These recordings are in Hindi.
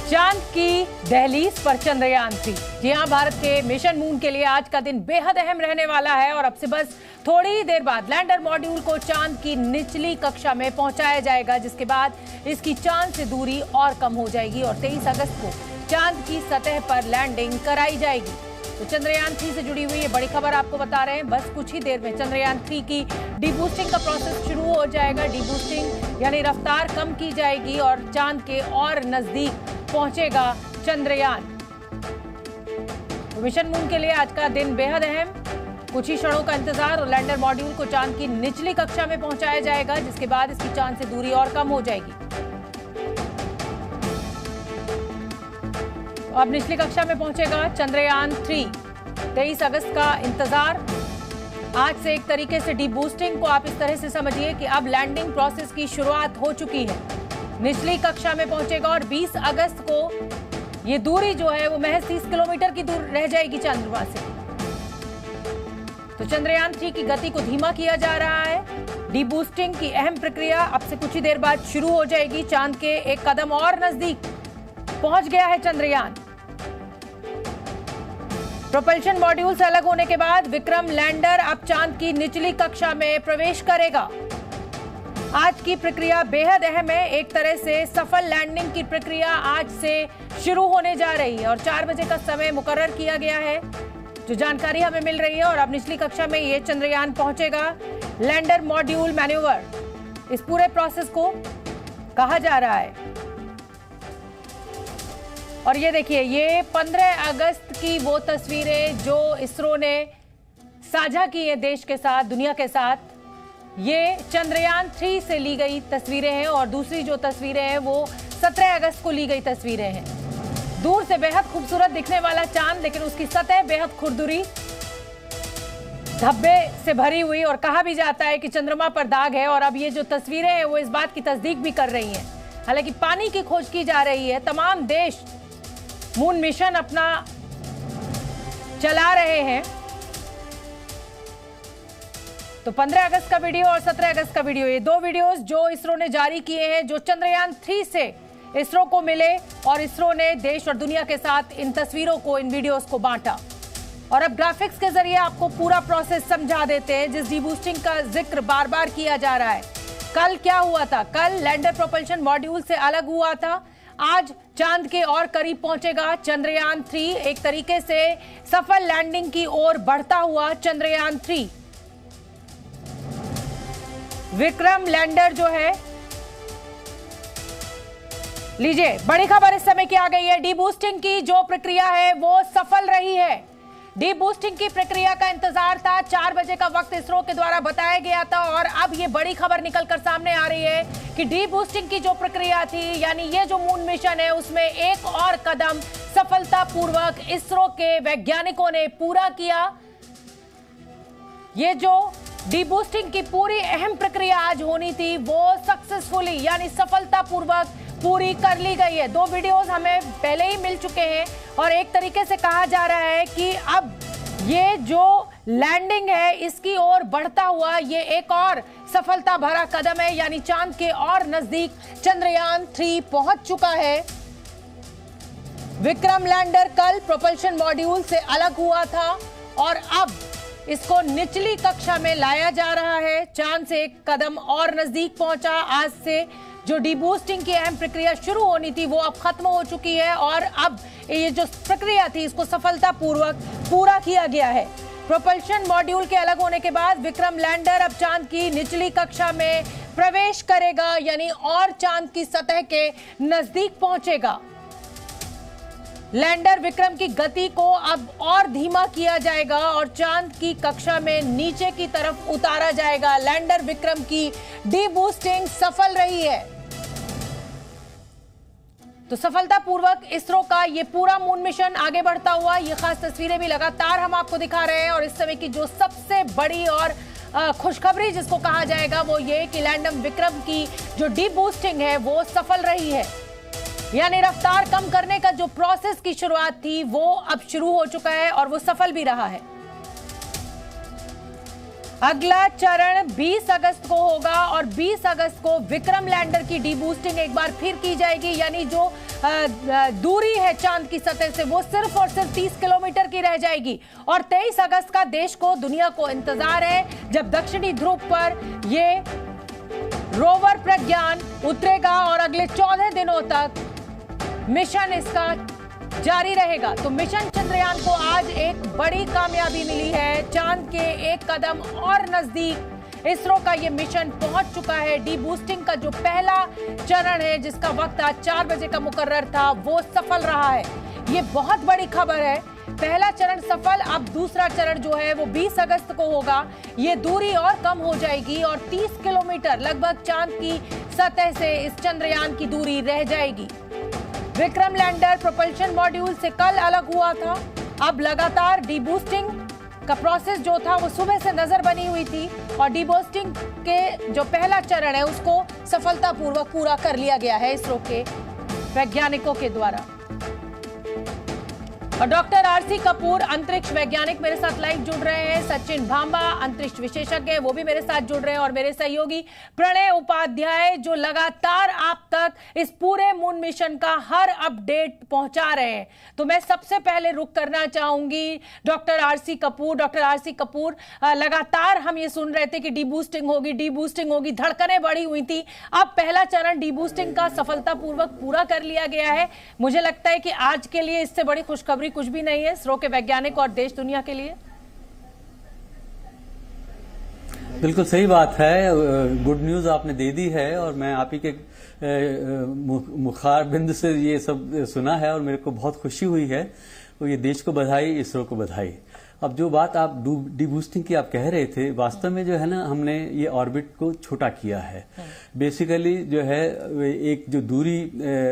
चांद की दहलीज पर चंद्रयान-3। जी हां, भारत के मिशन मून के लिए आज का दिन बेहद अहम रहने वाला है और अब से बस थोड़ी ही देर बाद लैंडर मॉड्यूल को चांद की निचली कक्षा में पहुंचाया जाएगा, जिसके बाद इसकी चांद से दूरी और कम हो जाएगी और 23 अगस्त को चांद की सतह पर लैंडिंग कराई जाएगी। तो चंद्रयान-3 से जुड़ी हुई ये बड़ी खबर आपको बता रहे हैं। बस कुछ ही देर में चंद्रयान-3 की डीबूस्टिंग का प्रोसेस शुरू हो जाएगा। डीबूस्टिंग यानी रफ्तार कम की जाएगी और चांद के और नजदीक पहुंचेगा चंद्रयान। तो मिशन मून के लिए आज का दिन बेहद अहम। कुछ ही क्षणों का इंतजार और लैंडर मॉड्यूल को चांद की निचली कक्षा में पहुंचाया जाएगा, जिसके बाद इसकी चांद से दूरी और कम हो जाएगी। तो अब निचली कक्षा में पहुंचेगा चंद्रयान-3। 23 अगस्त का इंतजार। आज से एक तरीके से डीबूस्टिंग को आप इस तरह से समझिए कि अब लैंडिंग प्रोसेस की शुरुआत हो चुकी है। निचली कक्षा में पहुंचेगा और 20 अगस्त को ये दूरी जो है वो महज 30 किलोमीटर की दूर रह जाएगी चंद्रमा से। तो चंद्रयान-3 की गति को धीमा किया जा रहा है। डीबूस्टिंग की अहम प्रक्रिया अब से कुछ ही देर बाद शुरू हो जाएगी। चांद के एक कदम और नजदीक पहुंच गया है चंद्रयान। प्रोपल्शन मॉड्यूल से अलग होने के बाद विक्रम लैंडर अब चांद की निचली कक्षा में प्रवेश करेगा। आज की प्रक्रिया बेहद अहम है। एक तरह से सफल लैंडिंग की प्रक्रिया आज से शुरू होने जा रही है और 4 बजे का समय मुकर्रर किया गया है, जो जानकारी हमें मिल रही है। और अब निचली कक्षा में ये चंद्रयान पहुंचेगा। लैंडर मॉड्यूल मैन्यूवर, इस पूरे प्रोसेस को कहा जा रहा है। और ये देखिए, ये 15 अगस्त की वो तस्वीरें जो इसरो ने साझा की है देश के साथ, दुनिया के साथ। ये चंद्रयान-3 से ली गई तस्वीरें हैं और दूसरी जो तस्वीरें हैं वो 17 अगस्त को ली गई तस्वीरें हैं। दूर से बेहद खूबसूरत दिखने वाला चांद, लेकिन उसकी सतह बेहद खुरदुरी, धब्बे से भरी हुई, और कहा भी जाता है कि चंद्रमा पर दाग है। और अब ये जो तस्वीरें हैं वो इस बात की तस्दीक भी कर रही हैं। हालांकि पानी की खोज की जा रही है, तमाम देश मून मिशन अपना चला रहे हैं। तो 15 अगस्त का वीडियो और 17 अगस्त का वीडियो, ये 2 वीडियोस जो इसरो ने जारी किए हैं, जो चंद्रयान-3 से इसरो को मिले, और इसरो ने देश और दुनिया के साथ इन तस्वीरों को, इन वीडियोस को बांटा। और अब ग्राफिक्स के जरिए आपको पूरा प्रोसेस समझा देते हैं, जिस डीबूस्टिंग का जिक्र बार बार किया जा रहा है। कल क्या हुआ था? कल लैंडर प्रोपल्शन मॉड्यूल से अलग हुआ था। आज चांद के और करीब पहुंचेगा चंद्रयान-3। एक तरीके से सफल लैंडिंग की ओर बढ़ता हुआ चंद्रयान-3। विक्रम लैंडर जो है, लीजिए बड़ी खबर इस समय की आ गई है। डीबूस्टिंग की जो प्रक्रिया है वो सफल रही है। डीबूस्टिंग की प्रक्रिया का इंतजार था। 4 बजे का वक्त इसरो के द्वारा बताया गया था और अब ये बड़ी खबर निकलकर सामने आ रही है कि डीबूस्टिंग की जो प्रक्रिया थी, यानी ये जो मून मिशन है, उसमें एक और कदम सफलतापूर्वक इसरो के वैज्ञानिकों ने पूरा किया। ये जो डीबूस्टिंग की पूरी अहम प्रक्रिया आज होनी थी वो सक्सेसफुली यानी सफलतापूर्वक पूरी कर ली गई है। 2 वीडियोस हमें पहले ही मिल चुके हैं और एक तरीके से कहा जा रहा है कि अब ये जो लैंडिंग है इसकी ओर बढ़ता हुआ ये एक और सफलता भरा कदम है, यानी चांद के और नजदीक चंद्रयान-3 पहुंच चुका है। विक्रम लैंडर कल प्रोपल्शन मॉड्यूल से अलग हुआ था और अब इसको निचली कक्षा में लाया जा रहा है। चांद से एक कदम और नजदीक पहुंचा। आज से जो डीबूस्टिंग की अहम प्रक्रिया शुरू होनी थी वो अब खत्म हो चुकी है और अब ये जो प्रक्रिया थी इसको सफलतापूर्वक पूरा किया गया है। प्रोपल्शन मॉड्यूल के अलग होने के बाद विक्रम लैंडर अब चांद की निचली कक्षा में प्रवेश करेगा, यानी और चांद की सतह के नजदीक पहुंचेगा। लैंडर विक्रम की गति को अब और धीमा किया जाएगा और चांद की कक्षा में नीचे की तरफ उतारा जाएगा। लैंडर विक्रम की डीबूस्टिंग सफल रही है। तो सफलतापूर्वक इसरो का ये पूरा मून मिशन आगे बढ़ता हुआ, ये खास तस्वीरें भी लगातार हम आपको दिखा रहे हैं। और इस समय की जो सबसे बड़ी और खुशखबरी जिसको कहा जाएगा वो ये कि लैंडर विक्रम की जो डीबूस्टिंग है वो सफल रही है, यानी रफ्तार कम करने का जो प्रोसेस की शुरुआत थी वो अब शुरू हो चुका है और वो सफल भी रहा है। अगला चरण 20 अगस्त को होगा और 20 अगस्त को विक्रम लैंडर की डीबूस्टिंग एक बार फिर की जाएगी, यानी जो दूरी है चांद की सतह से वो सिर्फ और सिर्फ 30 किलोमीटर की रह जाएगी। और 23 अगस्त का देश को, दुनिया को इंतजार है जब दक्षिणी ध्रुव पर ये रोवर प्रज्ञान उतरेगा और अगले 14 दिनों तक मिशन इसका जारी रहेगा। तो मिशन चंद्रयान को आज एक बड़ी कामयाबी मिली है, चांद के एक कदम और नजदीक इसरो का ये मिशन पहुंच चुका है। डी बूस्टिंग का जो पहला चरण है, जिसका वक्त आज 4 बजे का मुकर्रर था, वो सफल रहा है। ये बहुत बड़ी खबर है। पहला चरण सफल, अब दूसरा चरण जो है वो 20 अगस्त को होगा। ये दूरी और कम हो जाएगी और 30 किलोमीटर लगभग चांद की सतह से इस चंद्रयान की दूरी रह जाएगी। विक्रम लैंडर प्रोपल्शन मॉड्यूल से कल अलग हुआ था। अब लगातार डीबूस्टिंग का प्रोसेस जो था वो सुबह से नजर बनी हुई थी और डीबूस्टिंग के जो पहला चरण है उसको सफलतापूर्वक पूरा कर लिया गया है इसरो के वैज्ञानिकों के द्वारा। और डॉक्टर आरसी कपूर अंतरिक्ष वैज्ञानिक मेरे साथ लाइव जुड़ रहे हैं, सचिन भांबा अंतरिक्ष विशेषज्ञ वो भी मेरे साथ जुड़ रहे हैं, और मेरे सहयोगी प्रणय उपाध्याय जो लगातार आप तक इस पूरे मून मिशन का हर अपडेट पहुंचा रहे हैं। तो मैं सबसे पहले रुक करना चाहूंगी doctor RC Kapoor. Doctor RC Kapoor, लगातार हम ये सुन रहे थे कि डीबूस्टिंग होगी, धड़कनें बढ़ी हुई थी। अब पहला चरण डीबूस्टिंग का सफलतापूर्वक पूरा कर लिया गया है। मुझे लगता है कि आज के लिए इससे बड़ी खुशखबरी कुछ भी नहीं है इसरो के वैज्ञानिक और देश दुनिया के लिए। बिल्कुल सही बात है, गुड न्यूज आपने दे दी है और मैं आप ही के मुखारबिंद से ये सब सुना है और मेरे को बहुत खुशी हुई है। तो ये देश को बधाई, इसरो को बधाई। अब जो बात आप डीबूस्टिंग की आप कह रहे थे, वास्तव में जो है ना, हमने ये ऑर्बिट को छोटा किया है। बेसिकली जो है एक जो दूरी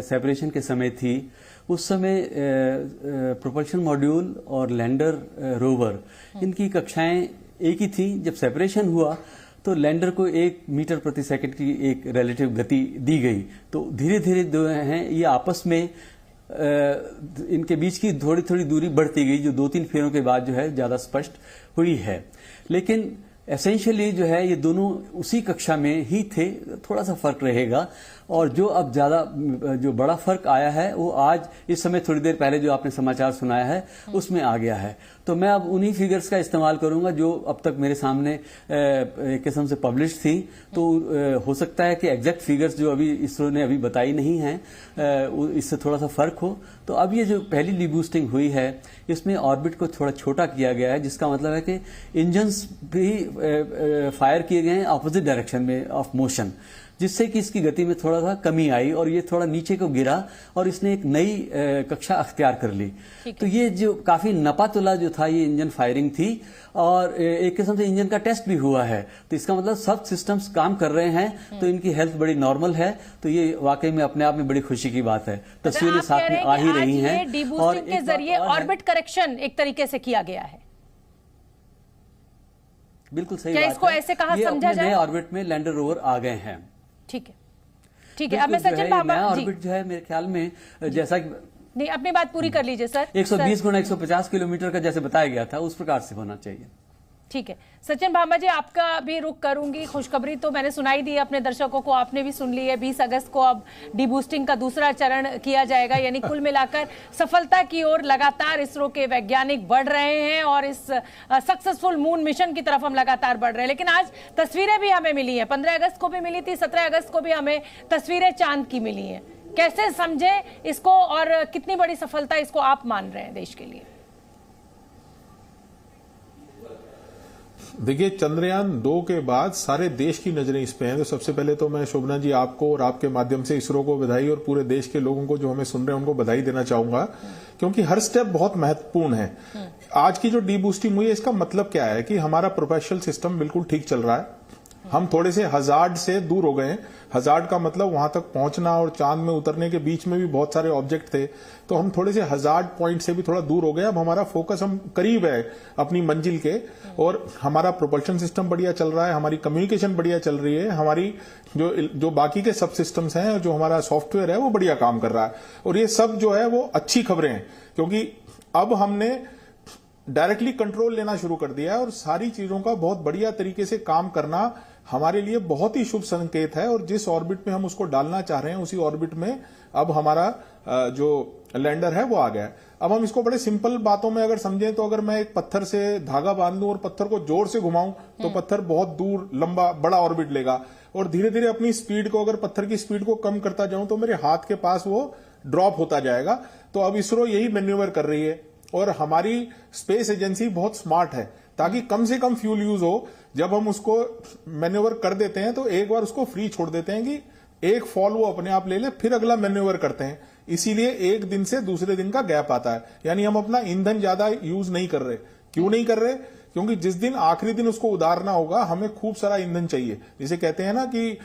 सेपरेशन के समय थी, उस समय प्रोपल्शन मॉड्यूल और लैंडर रोवर इनकी कक्षाएं एक ही थी। जब सेपरेशन हुआ तो लैंडर को 1 मीटर प्रति सेकंड की एक रिलेटिव गति दी गई। तो धीरे धीरे जो हैं ये आपस में इनके बीच की थोड़ी थोड़ी दूरी बढ़ती गई, जो 2-3 फेरों के बाद जो है ज्यादा स्पष्ट हुई है। लेकिन एसेंशियली जो है ये दोनों उसी कक्षा में ही थे, थोड़ा सा फर्क रहेगा। और जो अब ज्यादा जो बड़ा फर्क आया है वो आज इस समय थोड़ी देर पहले जो आपने समाचार सुनाया है उसमें आ गया है। तो मैं अब उन्हीं फिगर्स का इस्तेमाल करूंगा जो अब तक मेरे सामने एक किस्म से पब्लिश थी। तो हो सकता है कि एग्जैक्ट फिगर्स जो अभी इसरो ने अभी बताई नहीं है, इससे थोड़ा सा फर्क हो। तो अब ये जो पहली डीबूस्टिंग हुई है इसमें ऑर्बिट को थोड़ा छोटा किया गया है, जिसका मतलब है कि इंजन्स भी फायर किए गए हैं अपोजिट डायरेक्शन में ऑफ मोशन, जिससे कि इसकी गति में थोड़ा सा कमी आई और ये थोड़ा नीचे को गिरा और इसने एक नई कक्षा अख्तियार कर ली। तो ये जो काफी नपातुला जो था ये इंजन फायरिंग थी और एक किस्म से इंजन का टेस्ट भी हुआ है। तो इसका मतलब सब सिस्टम्स काम कर रहे हैं, तो इनकी हेल्थ बड़ी नॉर्मल है। तो ये वाकई में अपने आप में बड़ी खुशी की बात है। तस्वीरें साथ में आ ही रही हैं और के जरिए ऑर्बिट करेक्शन एक तरीके से किया गया है। बिल्कुल सही बात है। इसको ऐसे कहा समझा जाए, नए ऑर्बिट में लैंडर रोवर आ गए हैं। ठीक है, ठीक है। अब मैं सचिन भांबा, ऑर्बिट जो है मेरे ख्याल में जैसा नहीं, अपनी बात पूरी कर लीजिए सर। 120 गुना 150 किलोमीटर का जैसे बताया गया था उस प्रकार से होना चाहिए। ठीक है सचिन भांबा जी, आपका भी रुख करूंगी। खुशखबरी तो मैंने सुनाई दी अपने दर्शकों को, आपने भी सुन ली है। 20 अगस्त को अब डीबूस्टिंग का दूसरा चरण किया जाएगा, यानी कुल मिलाकर सफलता की ओर लगातार इसरो के वैज्ञानिक बढ़ रहे हैं और इस सक्सेसफुल मून मिशन की तरफ हम लगातार बढ़ रहे हैं। लेकिन आज तस्वीरें भी हमें मिली है, 15 अगस्त को भी मिली थी, 17 अगस्त को भी हमें तस्वीरें चांद की मिली है। कैसे समझे इसको और कितनी बड़ी सफलता इसको आप मान रहे हैं देश के लिए? देखिए, चंद्रयान 2 के बाद सारे देश की नजरें इस पे हैं। तो सबसे पहले तो मैं शोभना जी आपको और आपके माध्यम से इसरो को बधाई और पूरे देश के लोगों को जो हमें सुन रहे हैं उनको बधाई देना चाहूंगा, क्योंकि हर स्टेप बहुत महत्वपूर्ण है। आज की जो डीबूस्टिंग हुई है इसका मतलब क्या है कि हमारा प्रोपेशनल सिस्टम बिल्कुल ठीक चल रहा है। हम थोड़े से हजार्ड से दूर हो गए हैं। हजार्ड का मतलब वहां तक पहुंचना और चांद में उतरने के बीच में भी बहुत सारे ऑब्जेक्ट थे, तो हम थोड़े से हजार्ड पॉइंट से भी थोड़ा दूर हो गए। अब हमारा फोकस हम करीब है अपनी मंजिल के, और हमारा प्रोपल्शन सिस्टम बढ़िया चल रहा है, हमारी कम्युनिकेशन बढ़िया चल रही है, हमारी जो बाकी के सब सिस्टम्स हैं, जो हमारा सॉफ्टवेयर है वो बढ़िया काम कर रहा है। और ये सब जो है वो अच्छी खबरें हैं, क्योंकि अब हमने डायरेक्टली कंट्रोल लेना शुरू कर दिया है और सारी चीजों का बहुत बढ़िया तरीके से काम करना हमारे लिए बहुत ही शुभ संकेत है। और जिस ऑर्बिट में हम उसको डालना चाह रहे हैं उसी ऑर्बिट में अब हमारा जो लैंडर है वो आ गया है। अब हम इसको बड़े सिंपल बातों में अगर समझें तो अगर मैं एक पत्थर से धागा बांध दूं और पत्थर को जोर से घुमाऊं तो पत्थर बहुत दूर लंबा बड़ा ऑर्बिट लेगा, और धीरे धीरे अपनी स्पीड को, अगर पत्थर की स्पीड को कम करता जाऊं तो मेरे हाथ के पास वो ड्रॉप होता जाएगा। तो अब इसरो यही मैन्यूवर कर रही है, और हमारी स्पेस एजेंसी बहुत स्मार्ट है ताकि कम से कम फ्यूल यूज हो। जब हम उसको मैन्यूवर कर देते हैं तो एक बार उसको फ्री छोड़ देते हैं कि एक फॉल वो अपने आप ले ले, फिर अगला मैन्यूवर करते हैं। इसीलिए एक दिन से दूसरे दिन का गैप आता है, यानी हम अपना ईंधन ज्यादा यूज नहीं कर रहे। क्यों नहीं कर रहे? क्योंकि जिस दिन आखिरी दिन उसको उतारना होगा हमें खूब सारा ईंधन चाहिए। जिसे कहते हैं ना कि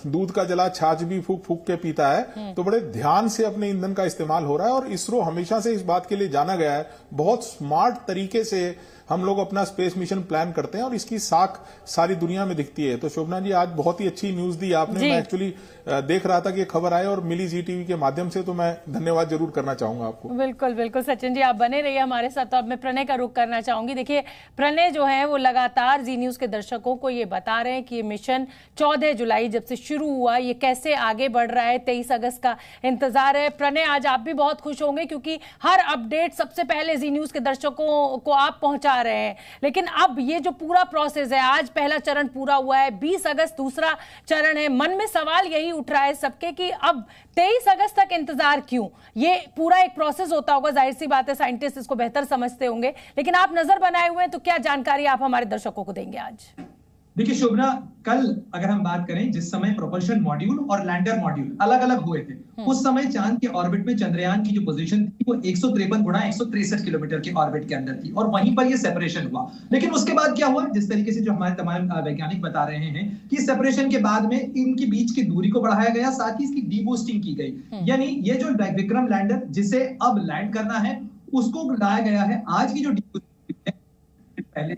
दूध का जला छाछ भी फूक फूक के पीता है, तो बड़े ध्यान से अपने ईंधन का इस्तेमाल हो रहा है। और इसरो हमेशा से इस बात के लिए जाना गया है, बहुत स्मार्ट तरीके से हम लोग अपना स्पेस मिशन प्लान करते हैं और इसकी साख सारी दुनिया में दिखती है। तो शोभना जी आज बहुत ही अच्छी न्यूज दी आपने। मैं एक्चुअली देख रहा था कि ये खबर आए और मिली जी टीवी के माध्यम से, तो मैं धन्यवाद जरूर करना चाहूंगा आपको। बिल्कुल बिल्कुल सचिन जी, आप बने रहिए हमारे साथ। तो अब मैं प्रणय का रुख करना चाहूंगी। देखिए, प्रणय जो है वो लगातार जी न्यूज के दर्शकों को ये बता रहे हैं कि ये मिशन 14 जुलाई जब से शुरू हुआ, ये कैसे आगे बढ़ रहा है। 23 अगस्त का इंतजार है। प्रणय, आज आप भी बहुत खुश होंगे क्योंकि हर अपडेट सबसे पहले जी न्यूज के दर्शकों को आप पहुंचा रहे हैं। लेकिन अब ये जो पूरा प्रोसेस है, आज पहला चरण पूरा हुआ है, 20 अगस्त दूसरा चरण है। मन में सवाल यही उठ रहा है सबके कि अब 23 अगस्त तक इंतजार क्यों? ये पूरा एक प्रोसेस होता होगा, जाहिर सी बात है, साइंटिस्ट इसको बेहतर समझते होंगे, लेकिन आप नजर बनाए हुए हैं, तो क्या जानकारी आप हमारे दर्शकों को देंगे आज? देखिए शोभना, कल अगर हम बात करें जिस समय प्रोपल्शन मॉड्यूल और लैंडर मॉड्यूल अलग अलग हुए थे, उस समय चांद के ऑर्बिट में चंद्रयान की जो पोजीशन थी वो 153 गुणा 163 किलोमीटर के ऑर्बिट के अंदर थी, और वहीं पर ये सेपरेशन हुआ। लेकिन उसके बाद क्या हुआ, जिस तरीके से जो हमारे तमाम वैज्ञानिक बता रहे हैं कि सेपरेशन के बाद में इनके बीच की दूरी को बढ़ाया गया, साथ ही इसकी डीबूस्टिंग की गई। यानी ये जो विक्रम लैंडर जिसे अब लैंड करना है उसको लाया गया है। आज की जो डीबूस्टिंग है पहले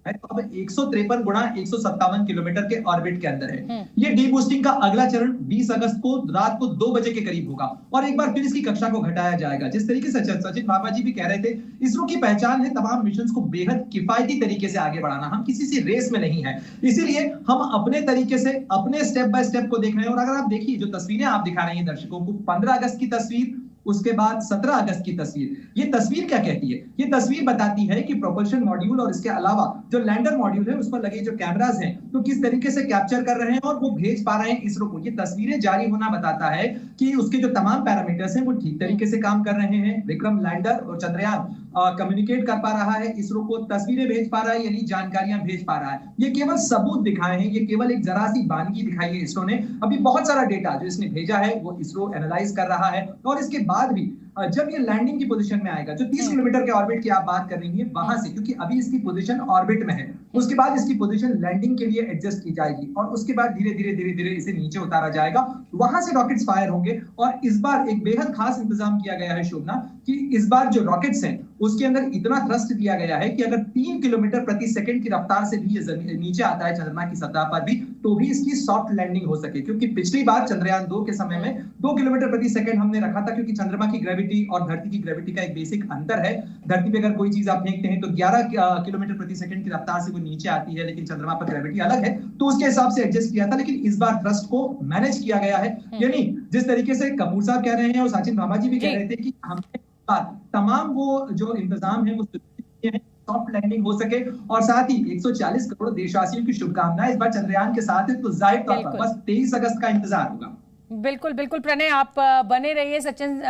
तो अब 153 गुणा 157 किलोमीटर के ऑर्बिट के अंदर है। ये डीबूस्टिंग का अगला चरण 20 अगस्त को रात को 2 बजे के करीब होगा, और एक बार फिर इसकी कक्षा को घटाया जाएगा। जिस तरीके से सचिन बाबा जी भी कह रहे थे, इसरो की पहचान है तमाम मिशन को बेहद किफायती तरीके से आगे बढ़ाना। हम किसी से रेस में नहीं है, इसीलिए हम अपने तरीके से अपने स्टेप बाय स्टेप को देख रहे हैं। और अगर आप देखिए जो तस्वीरें आप दिखा रहे हैं दर्शकों को, 15 अगस्त की तस्वीर, उसके बाद 17 अगस्त की तस्वीर। ये तस्वीर क्या कहती है? ये तस्वीर बताती है कि प्रोपल्शन मॉड्यूल और इसके अलावा जो लैंडर मॉड्यूल है उस पर लगे जो कैमरास हैं तो किस तरीके से कैप्चर कर रहे हैं और वो भेज पा रहे हैं इसरो को। ये तस्वीरें जारी होना बताता है कि उसके जो तमाम पैरामीटर्स हैं वो ठीक तरीके से काम कर रहे हैं। विक्रम लैंडर और चंद्रयान कम्युनिकेट कर पा रहा है, इसरो को तस्वीरें भेज पा रहा है, यानी जानकारियां भेज पा रहा है। ये केवल सबूत दिखाए हैं, ये केवल एक जरा सी वानगी दिखाई है इसरो ने। अभी बहुत सारा डेटा जो इसने भेजा है वो इसरो एनालाइज कर रहा है, और इसके बाद भी जब ये लैंडिंग की पोजीशन में आएगा, जो 30 किलोमीटर के ऑर्बिट की आप बात कर रही है, वहां से, क्योंकि अभी इसकी पोजीशन ऑर्बिट में है, उसके बाद इसकी पोजीशन लैंडिंग के लिए एडजस्ट की जाएगी, और उसके बाद धीरे धीरे इसे नीचे उतारा जाएगा। वहां से रॉकेट्स फायर होंगे, और इस बार एक बेहद खास इंतजाम किया गया है शोभना, कि इस बार जो रॉकेट्स हैं उसके अंदर इतना थ्रस्ट दिया गया है कि अगर 3 किलोमीटर प्रति सेकंड की रफ्तार से भी ये नीचे आता है चंद्रमा की सतह पर भी, तो भी इसकी सॉफ्ट लैंडिंग हो सके। क्योंकि पिछली बार चंद्रयान 2 के समय में 2 किलोमीटर प्रति सेकंड हमने रखा था, क्योंकि चंद्रमा की ग्रेविटी और धरती की ग्रेविटी का एक बेसिक अंतर है। धरती पे अगर कोई चीज आप फेंकते हैं तो 11 किलोमीटर प्रति सेकंड की रफ्तार से वो नीचे आती है, लेकिन चंद्रमा पर ग्रेविटी अलग है, तो उसके हिसाब से एडजस्ट किया था। लेकिन इस बार थ्रस्ट को मैनेज किया गया है, यानी जिस तरीके से कपूर साहब कह रहे हैं और सचिन बाबा जी भी कह रहे थे कि हमने तमाम वो जो इंतजाम है वो सॉफ्ट लैंडिंग हो सके, और साथ ही 140 करोड़ देशवासियों की शुभकामनाएं इस बार चंद्रयान के साथ है। तो जाहिर तौर पर बस 23 अगस्त का इंतजार होगा। बिल्कुल बिल्कुल प्रणय, आप बने रहिए, सचिन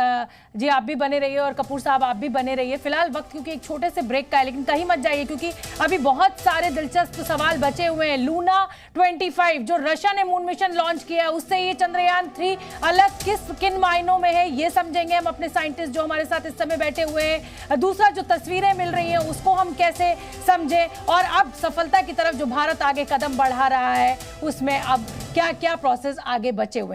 जी आप भी बने रहिए, और कपूर साहब आप भी बने रहिए। फिलहाल वक्त क्योंकि एक छोटे से ब्रेक का है, लेकिन कहीं मत जाइए क्योंकि अभी बहुत सारे दिलचस्प सवाल बचे हुए हैं। लूना 25 जो रशिया ने मून मिशन लॉन्च किया है, उससे ये चंद्रयान 3 अलग किन मायनों में है, ये समझेंगे हम अपने साइंटिस्ट जो हमारे साथ इस समय बैठे हुए हैं। दूसरा, जो तस्वीरें मिल रही हैं उसको हम कैसे समझें, और अब सफलता की तरफ जो भारत आगे कदम बढ़ा रहा है उसमें अब क्या क्या प्रोसेस आगे बचे हुए हैं।